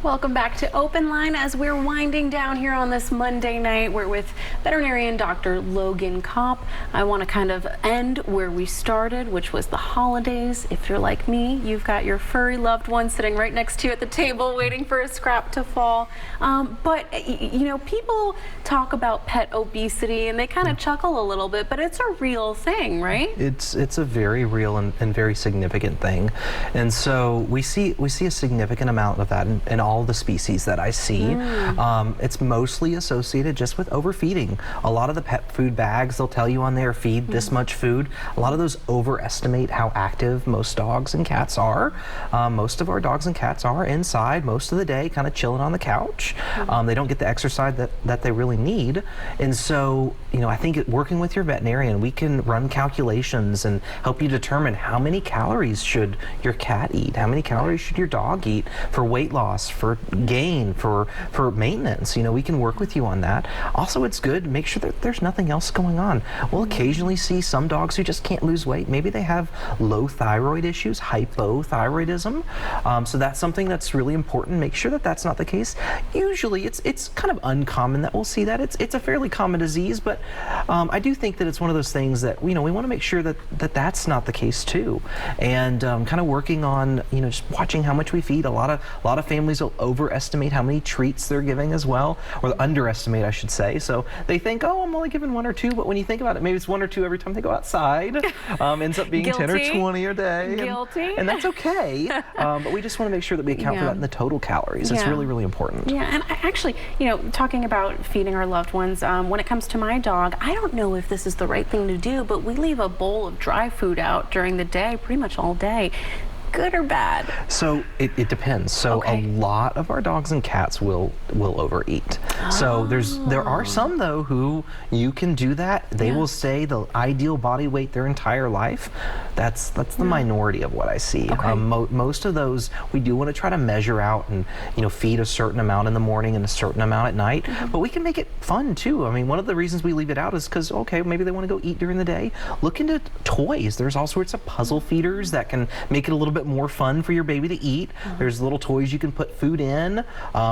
Welcome back to Open Line as we're winding down here on this Monday night. We're with veterinarian Dr. Logan Kopp. I want to kind of end where we started, which was the holidays. If you're like me, you've got your furry loved one sitting right next to you at the table waiting for a scrap to fall. But you know, people talk about pet obesity and they kind of chuckle a little bit, but it's a real thing, right? It's a very real and very significant thing. And so we see a significant amount of that in all the species that I see. It's mostly associated just with overfeeding. A lot of the pet food bags, they'll tell you on there, feed this much food. A lot of those overestimate how active most dogs and cats are. Most of our dogs and cats are inside most of the day, kind of chilling on the couch. They don't get the exercise that they really need. And so, you know, I think working with your veterinarian, we can run calculations and help you determine how many calories should your cat eat, how many calories should your dog eat for weight loss, for gain, for maintenance. You know, we can work with you on that. Also, it's good, make sure that there's nothing else going on. We'll occasionally see some dogs who just can't lose weight. Maybe they have low thyroid issues, hypothyroidism. So that's something that's really important. Make sure that that's not the case. Usually it's kind of uncommon that we'll see that. It's a fairly common disease, but I do think that it's one of those things that, you know, we want to make sure that that's not the case too. And kind of working on, you know, just watching how much we feed. A lot of families will overestimate how many treats they're giving as well, or underestimate, I should say. So they think, oh, I'm only giving 1 or 2, but when you think about it, maybe it's 1 or 2 every time they go outside. Ends up being 10 or 20 a day. Guilty. And that's okay. But we just want to make sure that we account for that in the total calories. It's really, really important. Yeah, and I actually, you know, talking about feeding our loved ones, when it comes to my dog, I don't know if this is the right thing to do, but we leave a bowl of dry food out during the day, pretty much all day. Good or bad? So it depends. So a lot of our dogs and cats will overeat. So there are some though who you can do that. They will say the ideal body weight their entire life. That's the minority of what I see. Most of those we do want to try to measure out and, you know, feed a certain amount in the morning and a certain amount at night. But we can make it fun too. I mean, one of the reasons we leave it out is because maybe they want to go eat during the day. Look into toys. There's all sorts of puzzle feeders that can make it a little bit more fun for your baby to eat. There's little toys you can put food in,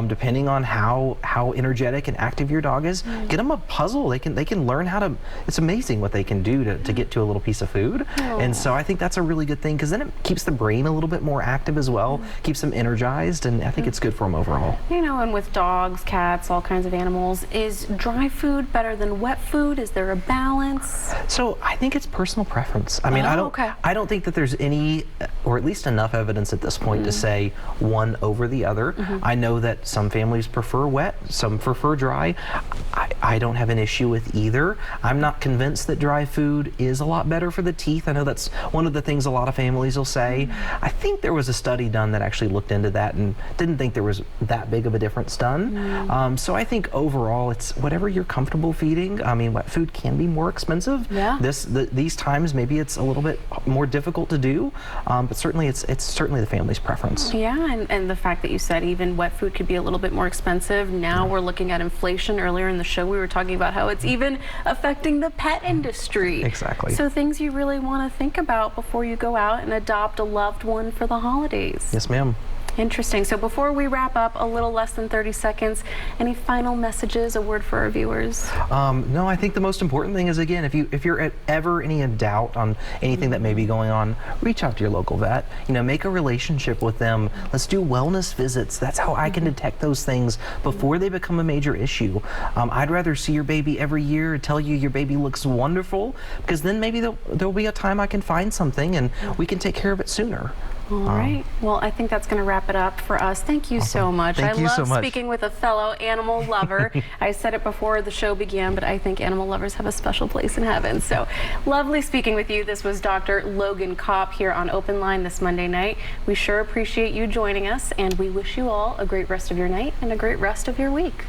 depending on how energetic and active your dog is. Get them a puzzle. They can learn how to. It's amazing what they can do to get to a little piece of food. And so I think that's a really good thing, because then it keeps the brain a little bit more active as well, keeps them energized, and I think it's good for them overall. You know, and with dogs, cats, all kinds of animals, is dry food better than wet food? Is there a balance? So I think it's personal preference. I mean, I don't think that there's any, or at least enough evidence at this point to say one over the other. I know that some families prefer wet, some prefer dry. I don't have an issue with either. I'm not convinced that dry food is a lot better for the teeth. I know that's one of the things a lot of families will say. I think there was a study done that actually looked into that and didn't think there was that big of a difference done. So I think overall it's whatever you're comfortable feeding. I mean, wet food can be more expensive. These times maybe it's a little bit more difficult to do, but certainly it's certainly the family's preference. Yeah, and the fact that you said even wet food could be a little bit more expensive. Now we're looking at inflation. Earlier in the show we were talking about how it's even affecting the pet industry. Exactly. So things you really want to think about before you go out and adopt a loved one for the holidays. Yes, ma'am. Interesting. So before we wrap up, a little less than 30 seconds, any final messages, a word for our viewers? No, I think the most important thing is, again, if you're ever any in doubt on anything that may be going on, reach out to your local vet. You know, make a relationship with them. Let's do wellness visits. That's how I can detect those things before they become a major issue. I'd rather see your baby every year, tell you your baby looks wonderful, because then maybe there'll be a time I can find something and we can take care of it sooner. All right. Well, I think that's going to wrap it up for us. Thank you so much. Thank you so much. Speaking with a fellow animal lover. I said it before the show began, but I think animal lovers have a special place in heaven. So lovely speaking with you. This was Dr. Logan Kopp here on Open Line this Monday night. We sure appreciate you joining us, and we wish you all a great rest of your night and a great rest of your week.